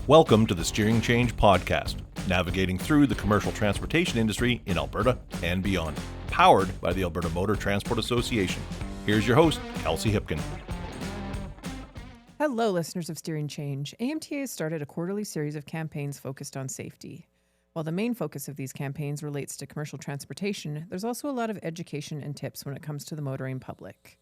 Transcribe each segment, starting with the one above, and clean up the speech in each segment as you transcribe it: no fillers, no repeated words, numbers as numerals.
Welcome to the Steering Change Podcast, navigating through the commercial transportation industry in Alberta and beyond. Powered by the Alberta Motor Transport Association. Here's your host, Kelsey Hipkin. Hello, listeners of Steering Change. AMTA has started a quarterly series of campaigns focused on safety. While the main focus of these campaigns relates to commercial transportation, there's also a lot of education and tips when it comes to the motoring public.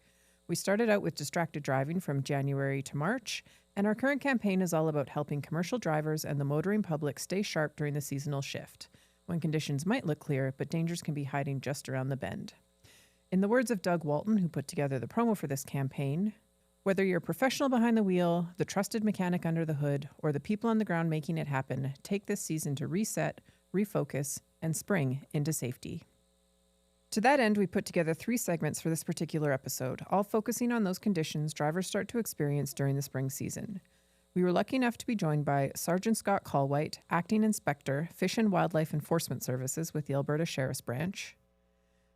We started out with distracted driving from January to March, and our current campaign is all about helping commercial drivers and the motoring public stay sharp during the seasonal shift, when conditions might look clear, but dangers can be hiding just around the bend. In the words of Doug Walton, who put together the promo for this campaign, whether you're a professional behind the wheel, the trusted mechanic under the hood, or the people on the ground making it happen, take this season to reset, refocus, and spring into safety. To that end, we put together 3 segments for this particular episode, all focusing on those conditions drivers start to experience during the spring season. We were lucky enough to be joined by Sergeant Scott Kallweit, Acting Inspector, Fish and Wildlife Enforcement Services with the Alberta Sheriff's Branch,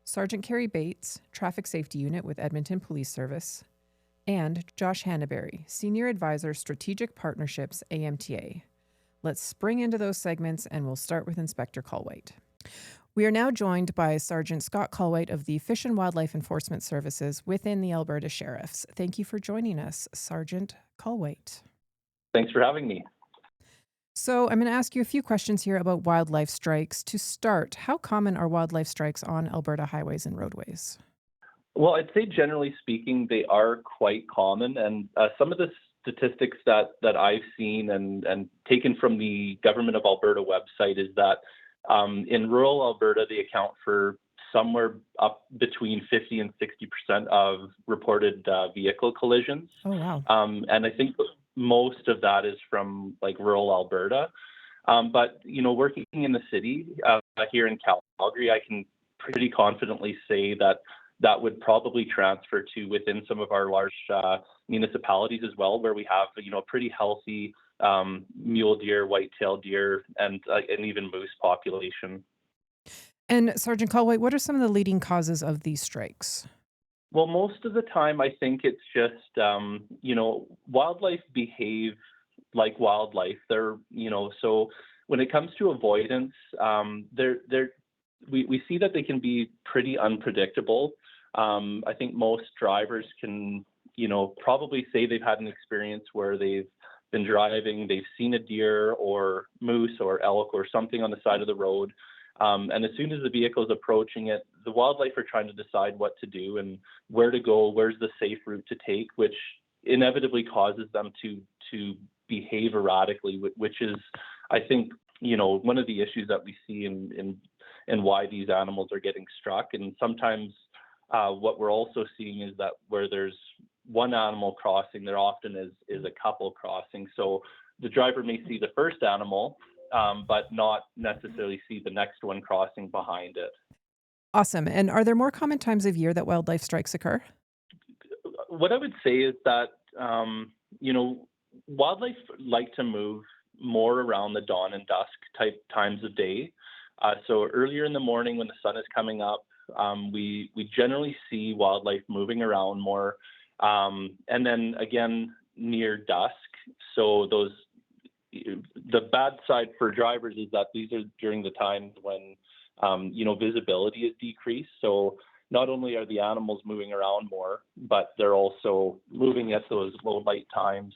Sergeant Kerry Bates, Traffic Safety Unit with Edmonton Police Service, and Josh Hannaberry, Senior Advisor, Strategic Partnerships, AMTA. Let's spring into those segments, and we'll start with Inspector Kallweit. We are now joined by Sergeant Scott Kallweit of the Fish and Wildlife Enforcement Services within the Alberta Sheriffs. Thank you for joining us, Sergeant Kallweit. Thanks for having me. So I'm going to ask you a few questions here about wildlife strikes. To start, how common are wildlife strikes on Alberta highways and roadways? Well, I'd say generally speaking, they are quite common. And some of the statistics that I've seen and taken from the Government of Alberta website is that in rural Alberta, they account for somewhere up between 50 and 60% of reported vehicle collisions. Oh, wow. And I think most of that is from like rural Alberta. But, you know, working in the city here in Calgary, I can pretty confidently say that would probably transfer to within some of our large municipalities as well, where we have, you know, a pretty healthy mule deer, white-tailed deer, and even moose population. And Sergeant Kallweit, what are some of the leading causes of these strikes? Well, most of the time, I think it's just, you know, wildlife behave like wildlife. They're, you know, so when it comes to avoidance, we see that they can be pretty unpredictable. I think most drivers can, you know, probably say they've had an experience where they've been driving, they've seen a deer or moose or elk or something on the side of the road. And as soon as the vehicle is approaching it, the wildlife are trying to decide what to do and where to go, where's the safe route to take, which inevitably causes them to behave erratically, which is, I think, you know, one of the issues that we see in why these animals are getting struck. And sometimes what we're also seeing is that where there's one animal crossing, there often is a couple crossing. So the driver may see the first animal, but not necessarily see the next one crossing behind it. Awesome. And are there more common times of year that wildlife strikes occur? What I would say is that, you know, wildlife like to move more around the dawn and dusk type times of day. So earlier in the morning when the sun is coming up, we generally see wildlife moving around more. And then again, near dusk. So the bad side for drivers is that these are during the times when, you know, visibility is decreased. So not only are the animals moving around more, but they're also moving at those low light times.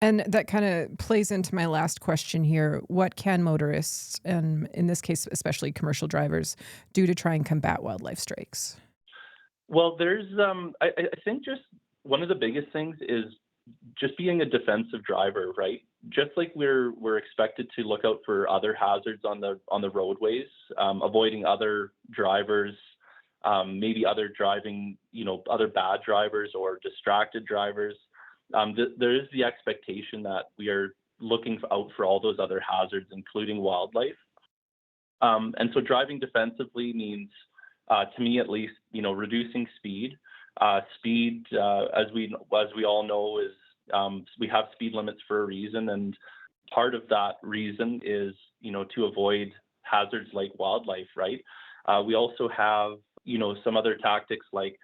And that kind of plays into my last question here. What can motorists, and in this case, especially commercial drivers, do to try and combat wildlife strikes? Well, there's, I think just one of the biggest things is just being a defensive driver, right? Just like we're expected to look out for other hazards on the roadways, avoiding other drivers, maybe other driving, you know, other bad drivers or distracted drivers. There is the expectation that we are looking out for all those other hazards, including wildlife. And so driving defensively means, to me at least, you know, reducing speed. Speed, as we all know, is we have speed limits for a reason, and part of that reason is, you know, to avoid hazards like wildlife, right? We also have, you know, some other tactics like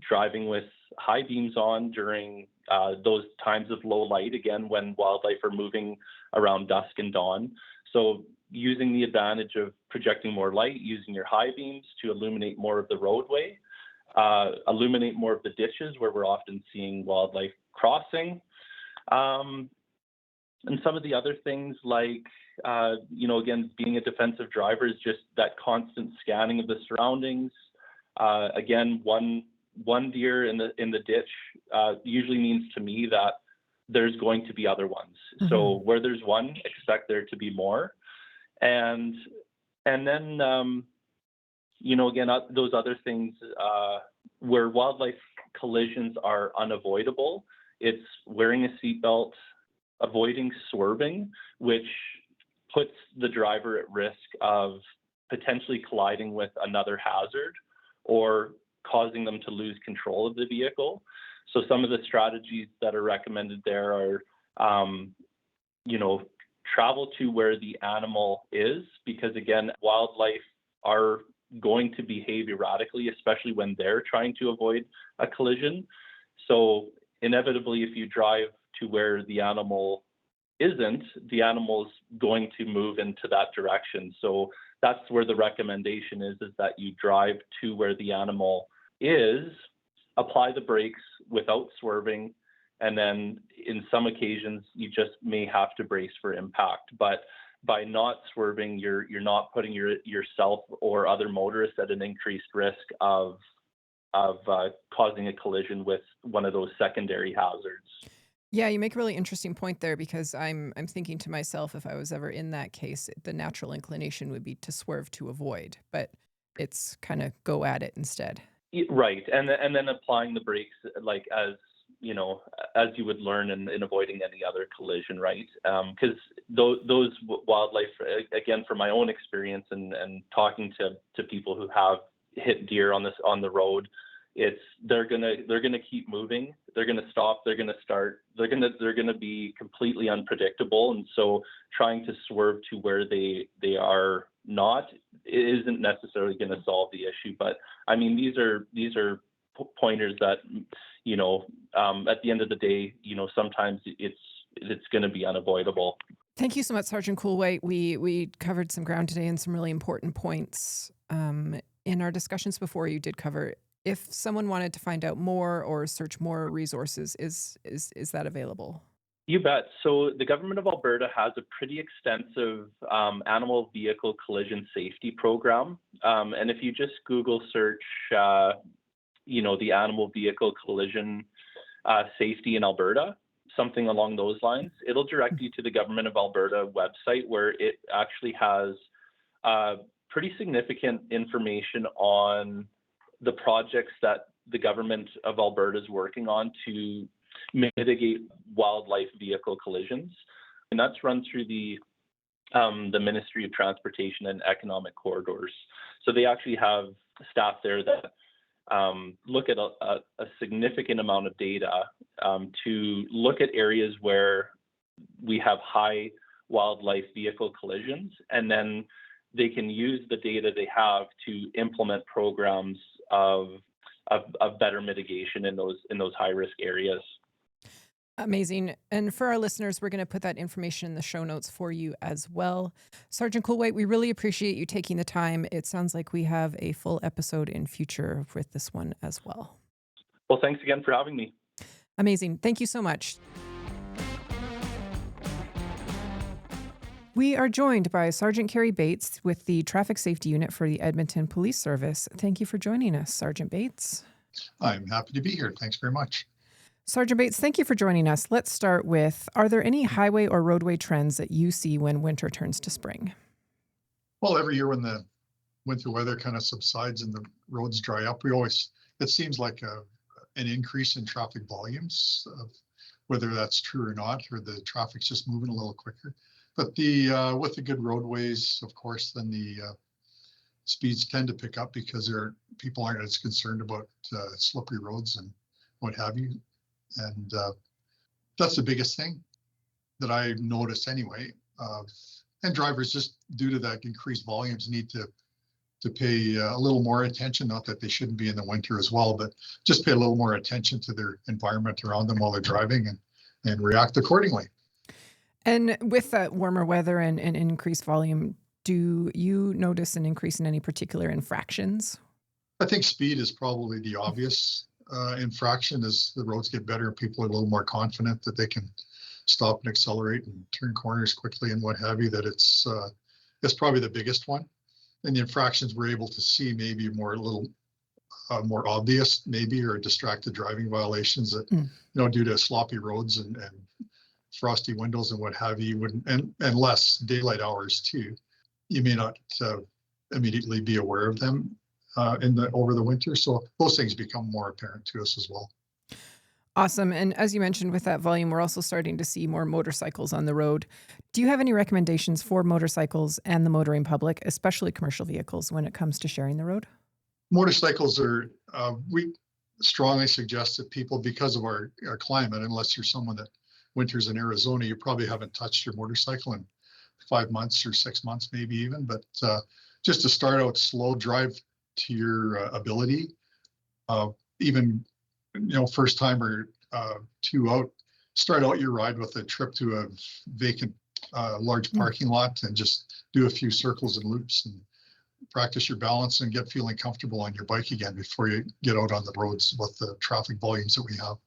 driving with high beams on during those times of low light, again, when wildlife are moving around dusk and dawn. So using the advantage of projecting more light, using your high beams to illuminate more of the roadway, illuminate more of the ditches where we're often seeing wildlife crossing. And some of the other things like, again, being a defensive driver is just that constant scanning of the surroundings. Again, one deer in the ditch usually means to me that there's going to be other ones. Mm-hmm. So where there's one, expect there to be more. And then, again, those other things where wildlife collisions are unavoidable, it's wearing a seatbelt, avoiding swerving, which puts the driver at risk of potentially colliding with another hazard or causing them to lose control of the vehicle. So some of the strategies that are recommended there are, travel to where the animal is, because again, wildlife are going to behave erratically, especially when they're trying to avoid a collision. So inevitably, if you drive to where the animal isn't, the animal's going to move into that direction. So that's where the recommendation is that you drive to where the animal is, apply the brakes without swerving, and then in some occasions you just may have to brace for impact. But by not swerving, you're not putting yourself or other motorists at an increased risk of causing a collision with one of those secondary hazards. Yeah, you make a really interesting point there, because I'm thinking to myself, if I was ever in that case, the natural inclination would be to swerve to avoid, but it's kind of go at it instead. Right, and then applying the brakes as you would learn in avoiding any other collision, right? Because those wildlife, again, from my own experience and talking to people who have hit deer on the road, they're gonna keep moving. They're gonna stop. They're gonna start. They're gonna be completely unpredictable. And so, trying to swerve to where they are not isn't necessarily going to solve the issue. But I mean, these are pointers that at the end of the day, sometimes it's going to be unavoidable. Thank you so much, Sergeant Kallweit. We covered some ground today and some really important points. In our discussions before, you did cover, if someone wanted to find out more or search more resources, is that available? You bet. So the government of Alberta has a pretty extensive animal vehicle collision safety program. And if you just Google search, the animal vehicle collision safety in Alberta, something along those lines, it'll direct you to the government of Alberta website, where it actually has pretty significant information on the projects that the government of Alberta is working on to mitigate wildlife vehicle collisions. And that's run through the Ministry of Transportation and Economic Corridors. So they actually have staff there that look at a significant amount of data to look at areas where we have high wildlife vehicle collisions, and then they can use the data they have to implement programs of better mitigation in those high risk areas. Amazing. And for our listeners, we're going to put that information in the show notes for you as well. Sergeant Kallweit, we really appreciate you taking the time. It sounds like we have a full episode in future with this one as well. Well, thanks again for having me. Amazing. Thank you so much. We are joined by Sergeant Kerry Bates with the Traffic Safety Unit for the Edmonton Police Service. Thank you for joining us, Sergeant Bates. I'm happy to be here. Thanks very much. Sergeant Bates, thank you for joining us. Let's start with, are there any highway or roadway trends that you see when winter turns to spring? Well, every year when the winter weather kind of subsides and the roads dry up, it seems like an increase in traffic volumes, whether that's true or not, or the traffic's just moving a little quicker. But with the good roadways, of course, then the speeds tend to pick up because people aren't as concerned about slippery roads and what have you. And that's the biggest thing that I notice anyway. And drivers, just due to that increased volumes, need to to pay a little more attention, not that they shouldn't be in the winter as well, but just pay a little more attention to their environment around them while they're driving and react accordingly. And with that warmer weather and increased volume, do you notice an increase in any particular infractions? I think speed is probably the obvious infraction as the roads get better and people are a little more confident that they can stop and accelerate and turn corners quickly and what have you, that it's probably the biggest one. And the infractions we're able to see maybe more obvious maybe, or distracted driving violations that, due to sloppy roads and frosty windows and what have you, and less daylight hours too. You may not immediately be aware of them over the winter. So those things become more apparent to us as well. Awesome. And as you mentioned, with that volume, we're also starting to see more motorcycles on the road. Do you have any recommendations for motorcycles and the motoring public, especially commercial vehicles, when it comes to sharing the road? Motorcycles are, we strongly suggest that people, because of our climate, unless you're someone that winters in Arizona, you probably haven't touched your motorcycle in 5 months or 6 months, maybe even, but just to start out slow, drive to your ability, even, first time or two out, start out your ride with a trip to a vacant large parking lot and just do a few circles and loops and practice your balance and get feeling comfortable on your bike again before you get out on the roads with the traffic volumes that we have.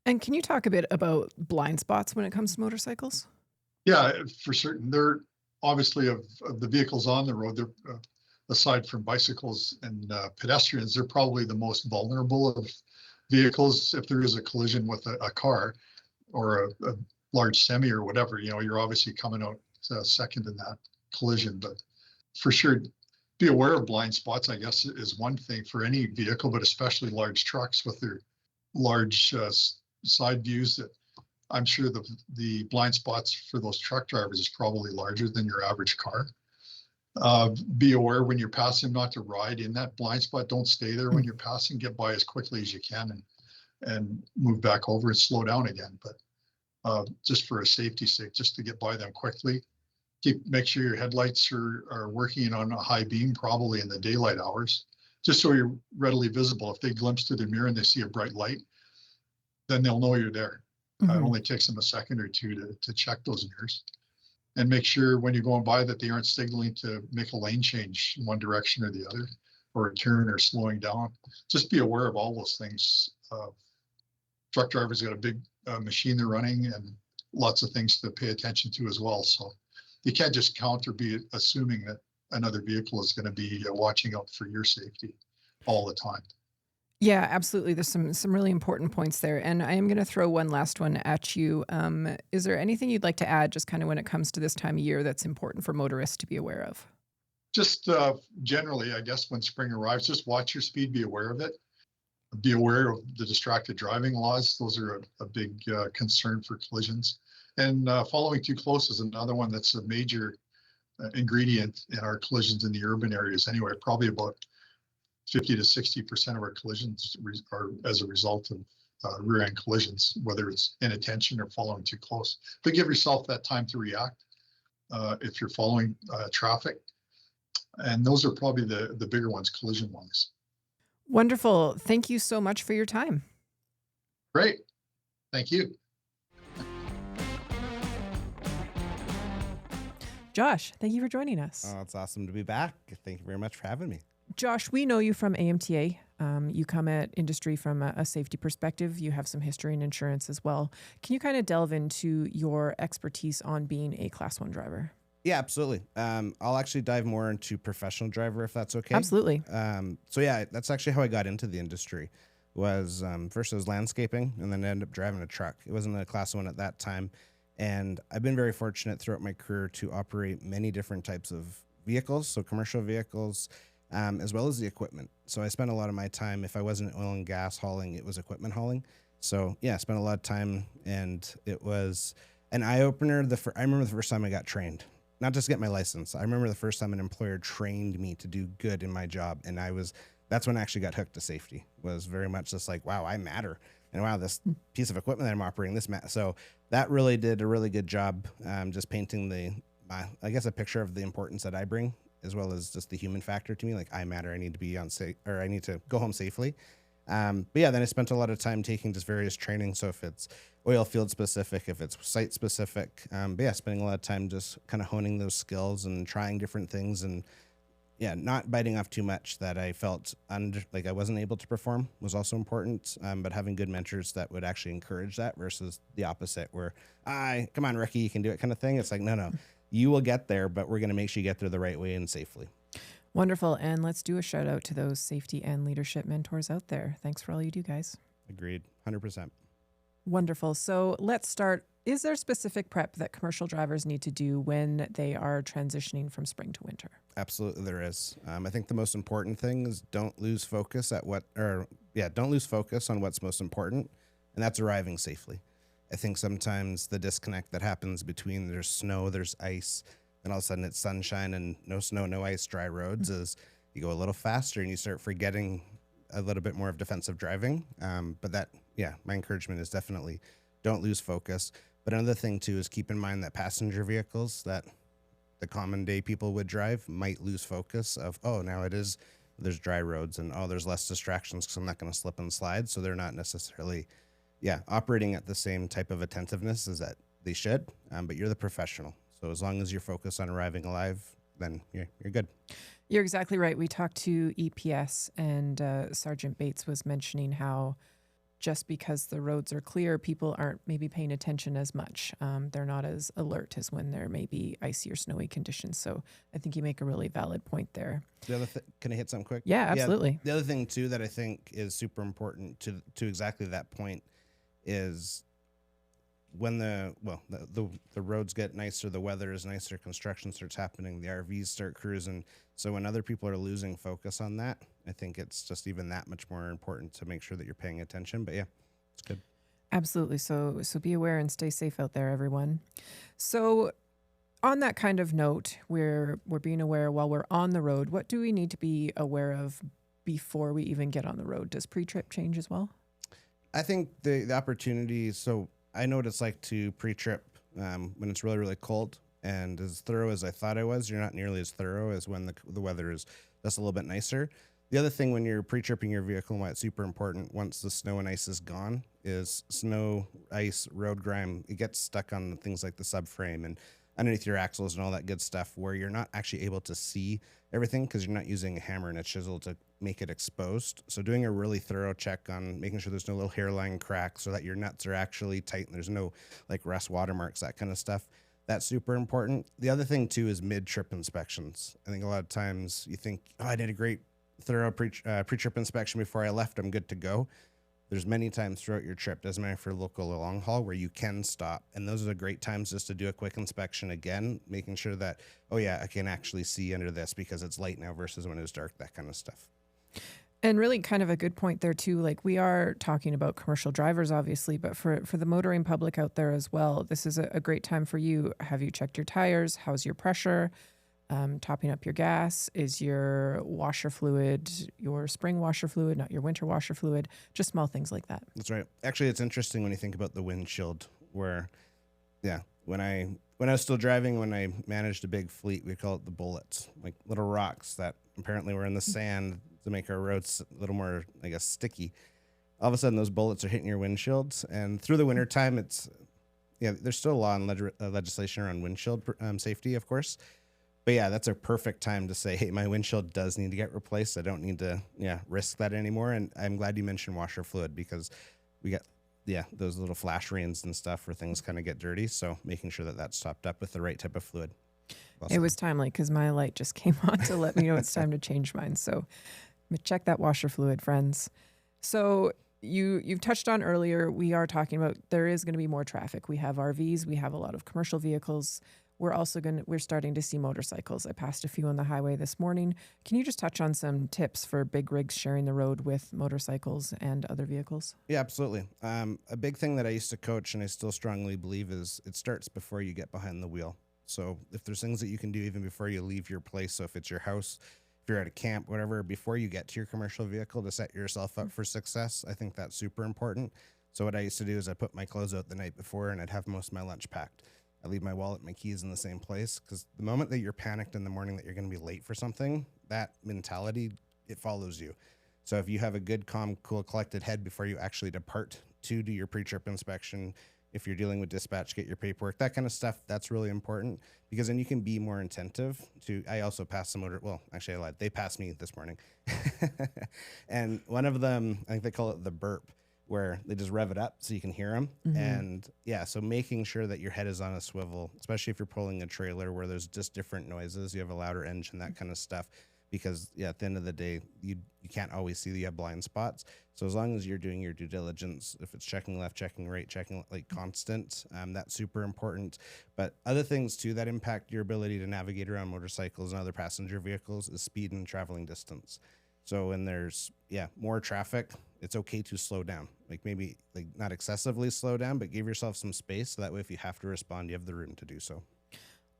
And can you talk a bit about blind spots when it comes to motorcycles? Yeah, for certain. They're obviously of the vehicles on the road, they're aside from bicycles and pedestrians, they're probably the most vulnerable of vehicles. If there is a collision with a car or a large semi or whatever, you're obviously coming out second in that collision. But for sure, be aware of blind spots, I guess, is one thing for any vehicle, but especially large trucks with their large side views. That I'm sure the blind spots for those truck drivers is probably larger than your average car. Be aware when you're passing not to ride in that blind spot. Don't stay there when you're passing. Get by as quickly as you can and move back over and slow down again. But just for a safety sake, just to get by them quickly. Make sure your headlights are working on a high beam, probably in the daylight hours, just so you're readily visible. If they glimpse through the mirror and they see a bright light, then they'll know you're there. It only takes them a second or two to check those mirrors. And make sure when you're going by that they aren't signaling to make a lane change in one direction or the other, or a turn or slowing down. Just be aware of all those things. Truck drivers got a big machine they're running and lots of things to pay attention to as well. So you can't just count or be assuming that another vehicle is going to be watching out for your safety all the time. Yeah, absolutely. There's some really important points there. And I am going to throw one last one at you. Is there anything you'd like to add just kind of when it comes to this time of year that's important for motorists to be aware of? Just generally, I guess, when spring arrives, just watch your speed, be aware of it. Be aware of the distracted driving laws. Those are a big concern for collisions. And following too close is another one that's a major ingredient in our collisions in the urban areas anyway. Probably about 50 to 60% of our collisions are as a result of rear end collisions, whether it's inattention or following too close. But give yourself that time to react if you're following traffic. And those are probably the bigger ones, collision wise. Wonderful. Thank you so much for your time. Great. Thank you. Josh, thank you for joining us. Oh, it's awesome to be back. Thank you very much for having me. Josh, we know you from AMTA. You come at industry from a safety perspective. You have some history in insurance as well. Can you kind of delve into your expertise on being a Class 1 driver? Yeah, absolutely. I'll actually dive more into professional driver if that's okay. Absolutely. So yeah, that's actually how I got into the industry. Was first it was landscaping, and then I ended up driving a truck. It wasn't a Class 1 at that time. And I've been very fortunate throughout my career to operate many different types of vehicles, so commercial vehicles, as well as the equipment. So I spent a lot of my time, if I wasn't oil and gas hauling, it was equipment hauling. So yeah, I spent a lot of time, and it was an eye-opener. I remember the first time I got trained, not just to get my license. I remember the first time an employer trained me to do good in my job, and that's when I actually got hooked to safety. Was very much just like, wow, I matter. And wow, this piece of equipment that I'm operating, so that really did a really good job just painting I guess a picture of the importance that I bring as well as just the human factor to me. Like, I matter. I need to be on safe, or I need to go home safely. But yeah, then I spent a lot of time taking just various training. So if it's oil field specific, if it's site specific, but yeah, spending a lot of time just kind of honing those skills and trying different things, and yeah, not biting off too much that I felt like I wasn't able to perform was also important. But having good mentors that would actually encourage that versus the opposite, where come on, Ricky, you can do it kind of thing. It's like, no, you will get there, but we're going to make sure you get there the right way and safely. Wonderful. And let's do a shout out to those safety and leadership mentors out there. Thanks for all you do, guys. Agreed. 100%. Wonderful. So let's start. Is there specific prep that commercial drivers need to do when they are transitioning from spring to winter? Absolutely, there is. I think the most important thing is don't lose focus on what's most important, and that's arriving safely. I think sometimes the disconnect that happens between there's snow, there's ice, and all of a sudden it's sunshine and no snow, no ice, dry roads, is you go a little faster and you start forgetting a little bit more of defensive driving. But that, my encouragement is definitely don't lose focus. But another thing too is keep in mind that passenger vehicles that the common day people would drive might lose focus of, now there's dry roads and there's less distractions because I'm not going to slip and slide. So they're not necessarily, operating at the same type of attentiveness as that they should. But you're the professional. So as long as you're focused on arriving alive, then you're good. You're exactly right. We talked to EPS, and Sergeant Bates was mentioning how just because the roads are clear, people aren't maybe paying attention as much. They're not as alert as when there may be icy or snowy conditions. So I think you make a really valid point there. The other can I hit something quick? Yeah, absolutely. The other thing too that I think is super important to exactly that point is when the roads get nicer, the weather is nicer, construction starts happening, the RVs start cruising. So when other people are losing focus on that, I think it's just even that much more important to make sure that you're paying attention. But yeah, it's good. Absolutely. So be aware and stay safe out there, everyone. So on that kind of note, we're being aware while we're on the road. What do we need to be aware of before we even get on the road? Does pre-trip change as well? I think the opportunity. So I know what it's like to pre-trip when it's really, really cold. And as thorough as I thought I was, you're not nearly as thorough as when the weather is just a little bit nicer. The other thing when you're pre-tripping your vehicle and why it's super important once the snow and ice is gone is snow, ice, road grime. It gets stuck on things like the subframe and underneath your axles and all that good stuff where you're not actually able to see everything because you're not using a hammer and a chisel to make it exposed. So doing a really thorough check on making sure there's no little hairline cracks so that your nuts are actually tight and there's no like rust watermarks, that kind of stuff. That's super important. The other thing too is mid-trip inspections. I think a lot of times you think, I did a great thorough pre-trip inspection before I left, I'm good to go. There's many times throughout your trip, doesn't matter if you're local or long haul, where you can stop. And those are the great times just to do a quick inspection again, making sure that, I can actually see under this because it's light now versus when it was dark, that kind of stuff. And really kind of a good point there too. Like we are talking about commercial drivers, obviously, but for the motoring public out there as well, this is a great time for you. Have you checked your tires? How's your pressure? Topping up your gas? Is your washer fluid your spring washer fluid, not your winter washer fluid? Just small things like that. That's right. Actually, it's interesting when you think about the windshield where, when I was still driving, when I managed a big fleet, we call it the bullets, like little rocks that apparently were in the sand to make our roads a little more, I guess, sticky. All of a sudden, those bullets are hitting your windshields. And through the wintertime, there's still a law and legislation around windshield safety, of course. But yeah, that's a perfect time to say, hey, my windshield does need to get replaced. I don't need to risk that anymore. And I'm glad you mentioned washer fluid because we got those little flash rains and stuff where things kind of get dirty. So making sure that that's topped up with the right type of fluid. It was timely because my light just came on to let me know it's time to change mine. So check that washer fluid, friends. So you've touched on earlier, we are talking about there is going to be more traffic. We have RVs, we have a lot of commercial vehicles. We're starting to see motorcycles. I passed a few on the highway this morning. Can you just touch on some tips for big rigs sharing the road with motorcycles and other vehicles? Yeah, absolutely. A big thing that I used to coach and I still strongly believe is it starts before you get behind the wheel. So if there's things that you can do even before you leave your place, so if it's your house, if you're at a camp, whatever, before you get to your commercial vehicle to set yourself up for success, I think that's super important. So what I used to do is I put my clothes out the night before and I'd have most of my lunch packed. I leave my wallet, my keys in the same place, because the moment that you're panicked in the morning that you're going to be late for something, that mentality, it follows you. So if you have a good, calm, cool, collected head before you actually depart to do your pre-trip inspection, if you're dealing with dispatch, get your paperwork, that kind of stuff, that's really important, because then you can be more attentive to, I also passed the motor, well, actually I lied, they passed me this morning. And one of them, I think they call it the burp, where they just rev it up so you can hear them. Mm-hmm. And yeah, so making sure that your head is on a swivel, especially if you're pulling a trailer where there's just different noises, you have a louder engine, that kind of stuff. Because yeah, at the end of the day, you can't always see, you have blind spots. So as long as you're doing your due diligence, if it's checking left, checking right, checking like constant, that's super important. But other things too that impact your ability to navigate around motorcycles and other passenger vehicles is speed and traveling distance. So when there's more traffic, it's okay to slow down. Like maybe like not excessively slow down, but give yourself some space so that way if you have to respond, you have the room to do so.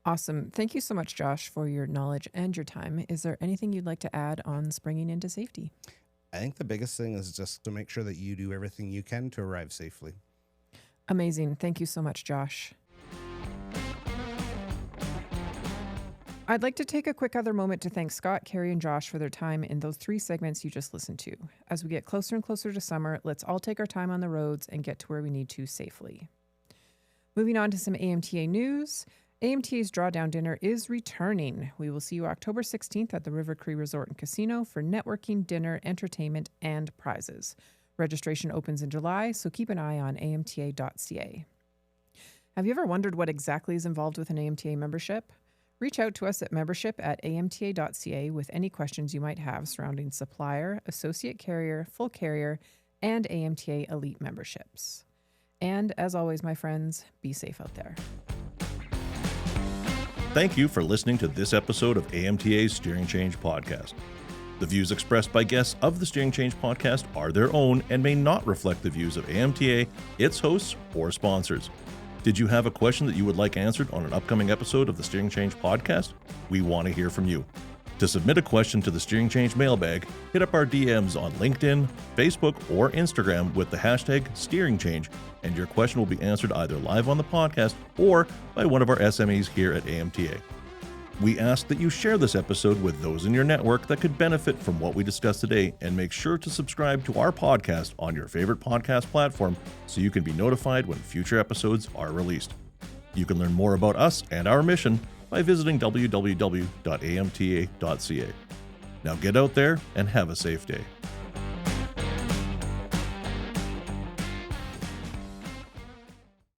Awesome. Thank you so much, Josh, for your knowledge and your time. Is there anything you'd like to add on springing into safety? I think the biggest thing is just to make sure that you do everything you can to arrive safely. Amazing. Thank you so much, Josh. I'd like to take a quick other moment to thank Scott, Kerry, and Josh for their time in those 3 segments you just listened to. As we get closer and closer to summer, let's all take our time on the roads and get to where we need to safely. Moving on to some AMTA news. AMTA's Drawdown Dinner is returning. We will see you October 16th at the River Cree Resort and Casino for networking, dinner, entertainment, and prizes. Registration opens in July, so keep an eye on amta.ca. Have you ever wondered what exactly is involved with an AMTA membership? Reach out to us at membership@amta.ca with any questions you might have surrounding supplier, associate carrier, full carrier, and AMTA Elite memberships. And as always, my friends, be safe out there. Thank you for listening to this episode of AMTA's Steering Change Podcast. The views expressed by guests of the Steering Change Podcast are their own and may not reflect the views of AMTA, its hosts, or sponsors. Did you have a question that you would like answered on an upcoming episode of the Steering Change Podcast? We want to hear from you. To submit a question to the Steering Change Mailbag, hit up our DMs on LinkedIn, Facebook, or Instagram with the hashtag SteeringChange, and your question will be answered either live on the podcast or by one of our SMEs here at AMTA. We ask that you share this episode with those in your network that could benefit from what we discussed today, and make sure to subscribe to our podcast on your favorite podcast platform so you can be notified when future episodes are released. You can learn more about us and our mission by visiting www.amta.ca. Now get out there and have a safe day.